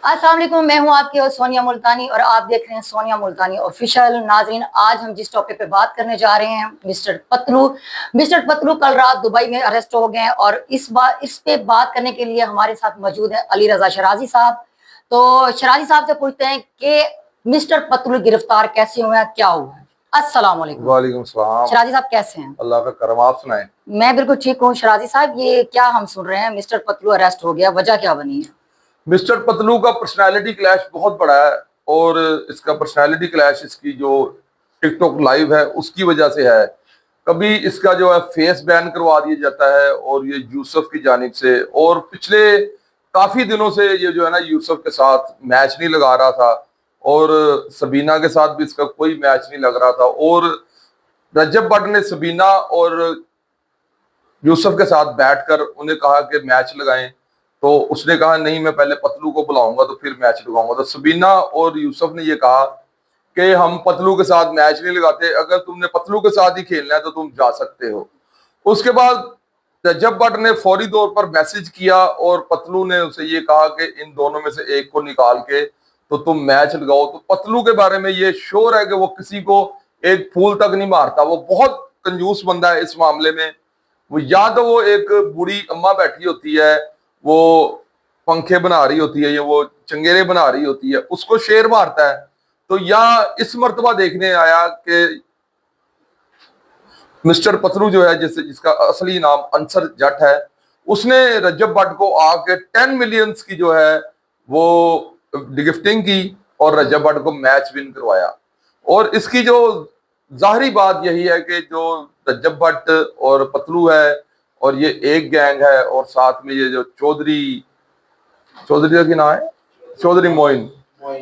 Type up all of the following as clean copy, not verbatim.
अस्सलाम वालेकुम, मैं हूं आपकी होस्ट सोनिया मुल्तानी और आप देख रहे हैं सोनिया मुल्तानी ऑफिशियल। नाजरीन, आज हम जिस टॉपिक पे बात करने जा रहे हैं मिस्टर पतलू कल रात दुबई में अरेस्ट हो गए हैं और इस पे बात करने के लिए हमारे साथ मौजूद है अली रजा शराजी साहब। तो शराजी साहब से पूछते हैं कि मिस्टर पतलू गिरफ्तार कैसे हुए हैं, क्या हुआ है। अस्सलाम वालेकुम। वालेकुम सलाम। शराजी साहब कैसे हैं? अल्लाह का करम, आप सुनाएं। मैं बिल्कुल ठीक हूँ। शराजी साहब, ये क्या हम सुन रहे हैं, मिस्टर पतलू अरेस्ट हो गया, वजह क्या बनी है? मिस्टर पतलू का पर्सनालिटी क्लैश बहुत बड़ा है और इसका पर्सनालिटी क्लैश इसकी जो टिकटॉक लाइव है उसकी वजह से है। कभी इसका जो है फेस बैन करवा दिया जाता है और ये यूसुफ की जानिब से, और पिछले काफी दिनों से ये जो है ना यूसुफ के साथ मैच नहीं लगा रहा था और सबीना के साथ भी इसका कोई मैच नहीं लग रहा था। और रजब भट्ट ने सबीना और यूसुफ के साथ बैठकर उन्हें कहा कि मैच लगाएं, तो उसने कहा नहीं, मैं पहले पतलू को बुलाऊंगा तो फिर मैच लगाऊंगा। तो सबीना और यूसुफ ने ये कहा कि हम पतलू के साथ मैच नहीं लगाते, अगर तुमने पतलू के साथ ही खेलना है तो तुम जा सकते हो। उसके बाद रजब भट्ट ने फौरी तौर पर मैसेज किया और पतलू ने उसे ये कहा कि इन दोनों में से एक को निकाल के तो तुम मैच लगाओ। तो पतलू के बारे में ये श्योर है कि वो किसी को एक फूल तक नहीं मारता, वो बहुत कंजूस बंदा है इस मामले में। वो या तो वो एक बूढ़ी अम्मा बैठी होती है, वो पंखे बना रही होती है या वो चंगेरे बना रही होती है, उसको शेर मारता है। तो या इस मर्तबा देखने आया कि मिस्टर पतलू जो है, जिसका असली नाम अंसर जट है, उसने रजब भट्ट को आके 10 मिलियंस की जो है वो गिफ्टिंग की और रजब भट्ट को मैच विन करवाया। और इसकी जो जाहरी बात यही है कि जो रजब भट्ट और पतलू है और ये एक गैंग है, और साथ में ये जो चौधरी का क्या नाम है, चौधरी मोइन,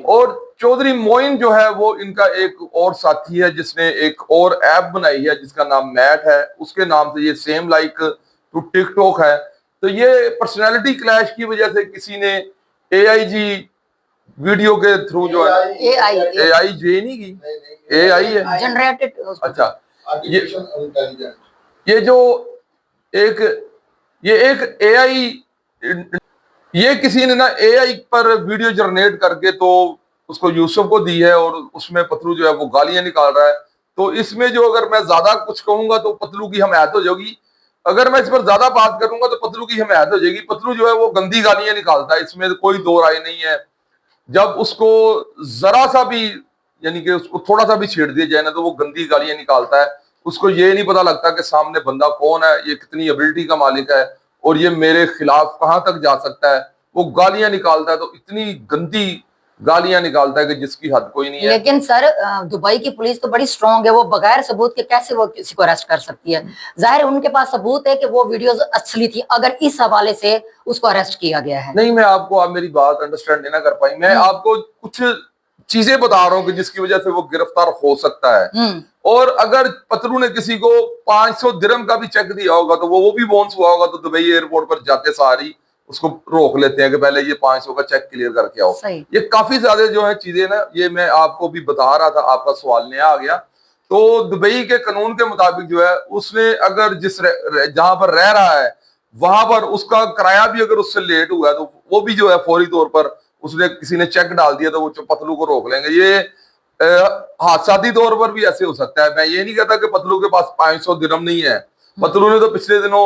और चौधरी मोइन जो है वो इनका एक और साथी है जिसने एक और ऐप बनाई है जिसका नाम मैट है, उसके नाम से ये सेम लाइक टू टिकटॉक है। तो ये पर्सनालिटी क्लैश की वजह से किसी ने एआईजी वीडियो के थ्रू जो है एआई जे नहीं की एआई है जनरेटेड, अच्छा, ये जो एक एआई, ये किसी ने ना एआई पर वीडियो जनरेट करके तो उसको यूसुफ को दी है और उसमें पतलू जो है वो गालियां निकाल रहा है। तो इसमें जो अगर मैं ज्यादा कुछ कहूंगा तो पतलू की हमायत हो जाएगी, अगर मैं इस पर ज्यादा बात करूंगा तो पतलू की हमायत हो जाएगी। पतलू जो है वो गंदी गालियां निकालता है, इसमें कोई दो राय नहीं है। जब उसको जरा सा भी, यानी कि उसको थोड़ा सा भी छेड़ दिया जाए ना, तो वो गंदी गालियां निकालता है। उसको ये नहीं पता लगता कि सामने बंदा कौन है, ये कितनी एबिलिटी का मालिक है और ये मेरे खिलाफ कहां तक जा सकता है। वो गालियां निकालता है तो इतनी गंदी गालियां निकालता है कि जिसकी हद कोई नहीं है। लेकिन सर, दुबई की पुलिस तो बड़ी स्ट्रांग है, वो बगैर सबूत के कैसे वो किसी को अरेस्ट कर सकती है? जाहिर है उनके पास सबूत है कि वो वीडियोस असली थी, अगर इस हवाले से उसको अरेस्ट किया गया है। नहीं, मैं आपको, आप मेरी बात अंडरस्टैंड नहीं ना कर पाई। मैं आपको कुछ चीजें बता रहा हूँ कि जिसकी वजह से वो गिरफ्तार हो सकता है। और अगर पतलू ने किसी को 500 दिरहम का भी चेक दिया होगा तो वो भी बोन्स हुआ होगा, तो दुबई एयरपोर्ट पर जाते सारी उसको रोक लेते हैं कि पहले ये 500 का चेक क्लियर करके आओ। ये काफी ज्यादा जो है चीजें ना, ये मैं आपको भी बता रहा था, आपका सवाल नया आ गया। तो दुबई के कानून के मुताबिक जो है, उसने अगर जहां पर रह रहा है वहां पर उसका किराया भी अगर उससे लेट हुआ है तो वो भी जो है फौरी तौर पर उसने किसी ने चेक डाल दिया तो वो पतलू को रोक लेंगे। ये हादसाती तौर पर भी ऐसे हो सकता है। मैं ये नहीं कहता कि पतलू के पास 500 दिरहम नहीं है। पतलू ने तो पिछले दिनों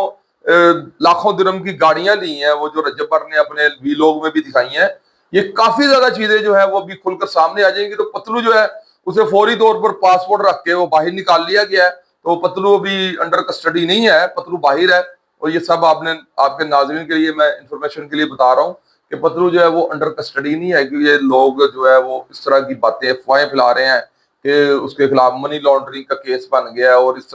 लाखों दिरहम की गाड़ियां ली हैं, वो जो रजब भट्ट ने अपने वीलॉग में भी दिखाई हैं। ये काफी ज्यादा चीजें जो है वो भी खुलकर सामने आ जाएंगी। तो पतलू जो है उसे फौरी तौर पर पासपोर्ट रख के वो बाहर निकाल लिया गया है। तो पतलू अभी अंडर कस्टडी नहीं है, पतलू बाहर है। और ये सब आपके नाज़रीन के लिए मैं इंफॉर्मेशन के लिए बता रहा हूँ कि पतलू जो है वो अंडर कस्टडी नहीं है, क्योंकि ये लोग जो है वो इस तरह की बातें, अफवाहें फैला रहे हैं कि उसके खिलाफ मनी लॉन्ड्रिंग का केस बन गया है। और इस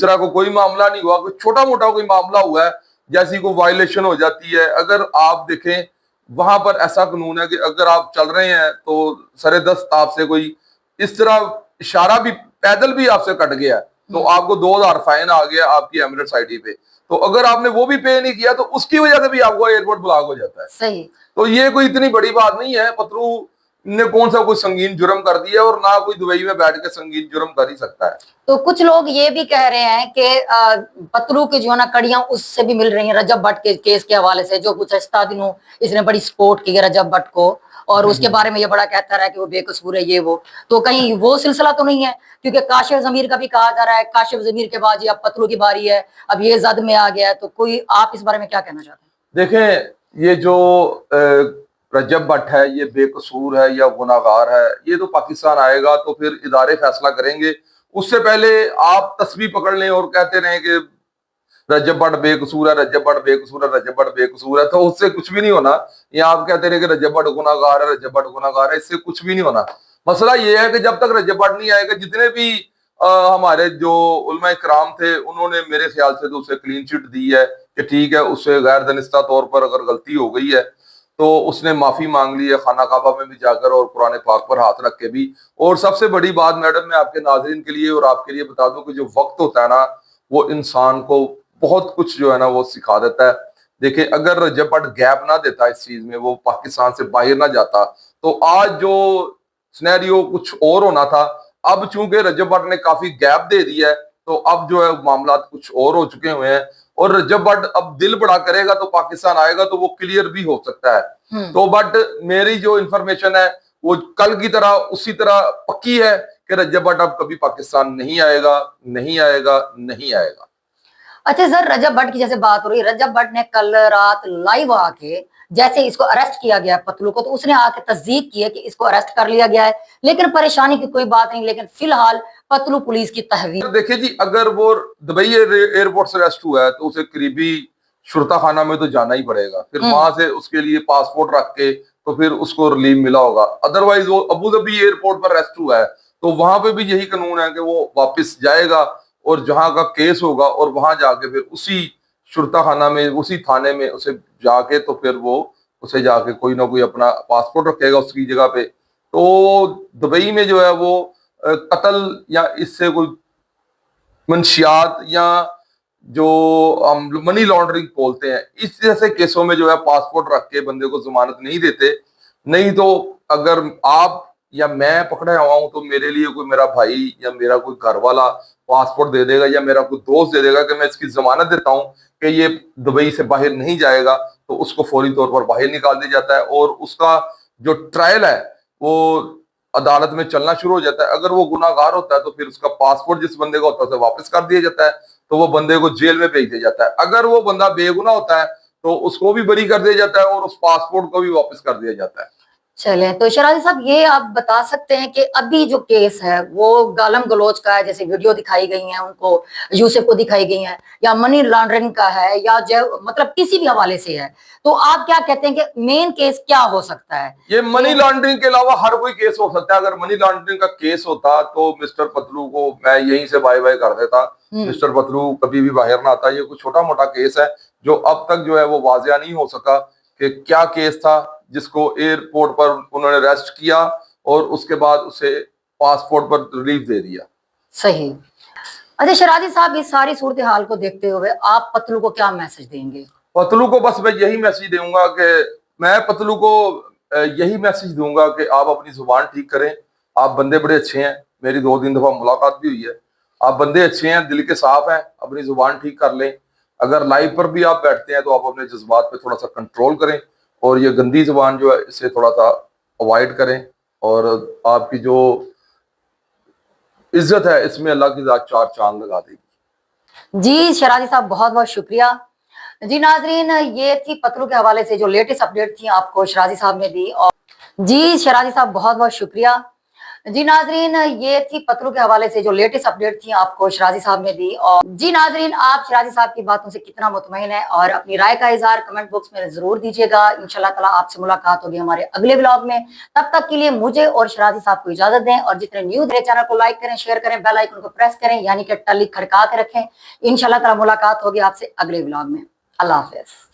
तरह को कोई मामला नहीं हुआ, कोई छोटा मोटा कोई मामला हुआ है, जैसी कोई वायलेशन हो जाती है। अगर आप देखें वहां पर ऐसा कानून है कि अगर आप चल रहे हैं तो सरे दस्त आपसे कोई इस तरह इशारा भी, पैदल भी आपसे कट गया तो आपको 2000 फाइन आ गया आपकी एमिरेट्स आईडी पे। तो अगर आपने वो भी पे नहीं किया तो उसकी वजह से भी आपको एयरपोर्ट ब्लॉक हो जाता है। सही। तो ये कोई इतनी बड़ी बात नहीं है। पतलू ने कौन सा कोई संगीन जुर्म कर दिया, और ना कोई दुबई में बैठ के संगीन जुर्म कर ही सकता है। तो कुछ लोग ये भी कह रहे हैं कि पतलू की जो है ना कड़ियां उससे भी मिल रही हैं रजब भट्ट के केस के हवाले से, जो कुछ दिनों इसने बड़ी सपोर्ट की है रजब भट्ट को, اور اس کے بارے میں یہ بڑا کہتا رہا ہے کہ وہ بے قصور ہے یہ وہ. تو کہیں وہ سلسلہ تو نہیں ہے؟ کیونکہ کاشف ضمیر کا بھی کہا جا رہا ہے کاشف ضمیر کے بعد یہ اب پتلو کی باری ہے, اب یہ زد میں آ گیا ہے. تو کوئی آپ اس بارے میں کیا کہنا چاہتے ہیں؟ دیکھیں یہ جو رجب بٹ ہے یہ بے قصور ہے یا گناہگار ہے, یہ تو پاکستان آئے گا تو پھر ادارے فیصلہ کریں گے. اس سے پہلے آپ تسبیح پکڑ لیں اور کہتے رہیں کہ رجب بٹ بے قصور ہے, رجب بٹ بے قصور ہے, رجب بٹ بے قصور ہے, تو اس سے کچھ بھی نہیں ہونا. یا آپ کہتے رہے کہ رجب بٹ گناہگار ہے, رجب بٹ گناہگار ہے, اس سے کچھ بھی نہیں ہونا. مسئلہ یہ ہے کہ جب تک رجب بٹ نہیں آئے گا, جتنے بھی ہمارے جو علماء کرام تھے انہوں نے میرے خیال سے تو اسے کلین چٹ دی ہے کہ ٹھیک ہے, اس سے غیر دانستہ طور پر اگر غلطی ہو گئی ہے تو اس نے معافی مانگ لی ہے خانہ کعبہ میں بھی جا کر اور قرآن پاک پر ہاتھ رکھ کے بھی. اور سب سے بڑی بات میڈم میں آپ کے ناظرین کے لیے اور آپ کے لیے بتا دوں کہ جو وقت ہوتا ہے نا وہ انسان کو بہت کچھ جو ہے نا وہ سکھا دیتا ہے. دیکھیں اگر رجب بٹ گیپ نہ دیتا اس چیز میں, وہ پاکستان سے باہر نہ جاتا تو آج جو سینیریو کچھ اور ہونا تھا. اب چونکہ رجب بٹ نے کافی گیپ دے دیا ہے تو اب جو ہے معاملات کچھ اور ہو چکے ہوئے ہیں, اور رجب بٹ اب دل بڑا کرے گا تو پاکستان آئے گا تو وہ کلیئر بھی ہو سکتا ہے. تو بٹ میری جو انفارمیشن ہے وہ کل کی طرح اسی طرح پکی ہے کہ رجب بٹ اب کبھی پاکستان نہیں آئے گا, نہیں آئے گا, نہیں آئے گا. اچھا سر, رجب بٹ کی جیسے بات ہو رہی ہے, رجب بٹ نے کل رات لائیو آ کے جیسے اس کو اریسٹ کیا گیا پتلو کو تو اس نے آ کے تصدیق کی ہے کہ اس کو اریسٹ کر لیا گیا ہے, لیکن پریشانی کی کوئی بات نہیں. لیکن فی الحال پتلو پولیس کی تحویل. دیکھیں جی, اگر وہ دبئی ایئرپورٹ سے اریسٹ ہوا ہے تو اسے قریبی شرطہ خانہ میں تو جانا ہی پڑے گا, پھر وہاں سے اس کے لیے پاسپورٹ رکھ کے تو پھر اس کو ریلیف ملا ہوگا. ادروائز وہ ابو ظبی ایئرپورٹ پر اریسٹ ہوا ہے تو وہاں پہ بھی یہی قانون ہے کہ وہ واپس جائے گا اور جہاں کا کیس ہوگا اور وہاں جا کے پھر اسی شرطہ خانہ میں اسی تھانے میں اسے جا کے تو پھر وہ اسے جا کے کوئی نہ کوئی اپنا پاسپورٹ رکھے گا اس کی جگہ پہ. تو دبئی میں جو ہے وہ قتل یا اس سے کوئی منشیات یا جو ہم منی لانڈرنگ بولتے ہیں اس جیسے کیسوں میں جو ہے پاسپورٹ رکھ کے بندے کو ضمانت نہیں دیتے. نہیں تو اگر آپ یا میں پکڑا ہوا ہوں تو میرے لیے کوئی میرا بھائی یا میرا کوئی گھر والا پاسپورٹ دے دے گا یا میرا کوئی دوست دے دے گا کہ میں اس کی ضمانت دیتا ہوں کہ یہ دبئی سے باہر نہیں جائے گا, تو اس کو فوری طور پر باہر نکال دیا جاتا ہے اور اس کا جو ٹرائل ہے وہ عدالت میں چلنا شروع ہو جاتا ہے. اگر وہ گناہگار ہوتا ہے تو پھر اس کا پاسپورٹ جس بندے کا ہوتا ہے اسے واپس کر دیا جاتا ہے, تو وہ بندے کو جیل میں بھیج دیا جاتا ہے. اگر وہ بندہ بے گناہ ہوتا ہے تو اس کو بھی بری کر دیا جاتا ہے اور اس پاسپورٹ کو بھی واپس کر دیا جاتا ہے. چلیں, تو شرازی صاحب یہ آپ بتا سکتے ہیں کہ ابھی جو کیس ہے وہ گالم گلوچ کا ہے, جیسے ویڈیو دکھائی گئی ہیں ان کو, یوسف کو دکھائی گئی ہیں, یا منی لانڈرنگ کا ہے, یا جو مطلب کسی بھی حوالے سے ہے, تو آپ کیا کہتے ہیں کہ مین کیس کیا ہو سکتا ہے؟ یہ منی لانڈرنگ کے علاوہ ہر کوئی کیس ہو سکتا ہے. اگر منی لانڈرنگ کا کیس ہوتا تو مسٹر پتلو کو میں یہیں سے بائے بائے کر دیتا. مسٹر پتلو کبھی بھی باہر نہ آتا. یہ کوئی چھوٹا موٹا کیس ہے جو اب تک جو ہے وہ واضح نہیں ہو سکا کہ کیا کیس تھا جس کو ایئرپورٹ پر انہوں نے ریسٹ کیا اور اس کے بعد اسے پاسپورٹ پر ریلیف دے دیا. صحیح. اچھا شرازی صاحب, اس ساری صورتحال کو دیکھتے ہوئے آپ پتلو کو کیا میسج دیں گے؟ پتلو کو بس میں یہی میسج دوں گا کہ یہی میسج دوں گا کہ آپ اپنی زبان ٹھیک کریں. آپ بندے بڑے اچھے ہیں, میری 2-3 دفعہ ملاقات بھی ہوئی ہے. آپ بندے اچھے ہیں, دل کے صاف ہیں, اپنی زبان ٹھیک کر لیں. اگر لائیو پر بھی آپ بیٹھتے ہیں تو آپ اپنے جذبات پہ تھوڑا سا کنٹرول کریں اور یہ گندی زبان جو ہے اسے تھوڑا سا اوائڈ کریں, اور آپ کی جو عزت ہے اس میں اللہ کی ذات 4 چاند لگا دے گی. جی شرازی صاحب بہت بہت شکریہ. جی ناظرین, یہ تھی پتلو کے حوالے سے جو لیٹسٹ اپڈیٹ تھی آپ کو شرازی صاحب نے دی. اور جی شرازی صاحب بہت بہت شکریہ. جی ناظرین, یہ تھی پتلو کے حوالے سے جو لیٹسٹ اپڈیٹ تھی آپ کو شرازی صاحب نے دی. اور جی ناظرین, آپ شرازی صاحب کی باتوں سے کتنا مطمئن ہے اور اپنی رائے کا اظہار کمنٹ باکس میں ضرور دیجیے گا. انشاءاللہ تعالی آپ سے ملاقات ہوگی ہمارے اگلے ولاگ میں. تب تک کے لیے مجھے اور شرازی صاحب کو اجازت دیں, اور جتنے نیو میرے چینل کو لائک کریں, شیئر کریں, بیل آئیکن کو پریس کریں, یعنی کہ ٹلی کھڑکا کے رکھیں. انشاءاللہ تعالی ملاقات ہوگی آپ سے اگلے ولاگ میں. اللہ حافظ.